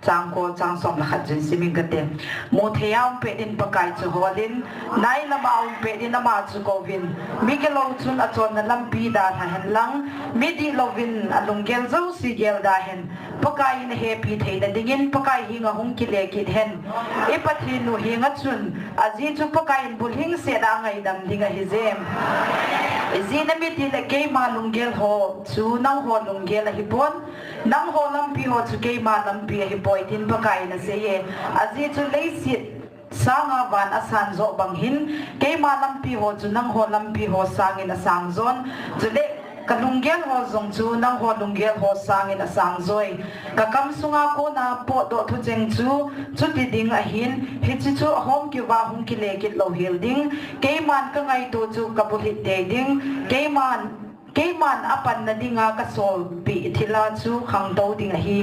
chang ko chang som la khat jin siming ka te mo theyaung pe din pakai chu holin nai lama aung pe din ama chu ko vin mi ke lo chun a chon na lampi da tha hen lang mi di lovin alung gel zo si gel da hen pakai in happy thei na dingin pakai hinga hung ki le ki hen e patri nu hinga chun aji chu pakai in bul hing se da ngai dam dinga hi jem zina mi ti le ke ma lung gel ho chu nang ho lung gel hi bon nang ho lampi ho chu ke ma lampi hi boy tin pakai na se ye aji chu le sit sanga van asan zo bang hin ke ma lampi ho chu nang ho lampi ho sangin a sang zon chu le kalunggel ho zong chu nang ho lunggel ho sangin a sang zoi ka kam sunga ko na po do thu cheng chu ti ding a hin hi chu hom ki wa hum ki le ki lo hil ding ke man ka ngai to chu ka bu hit te ding ke man apan na dinga ka sol pi thila chu khang do ding a hi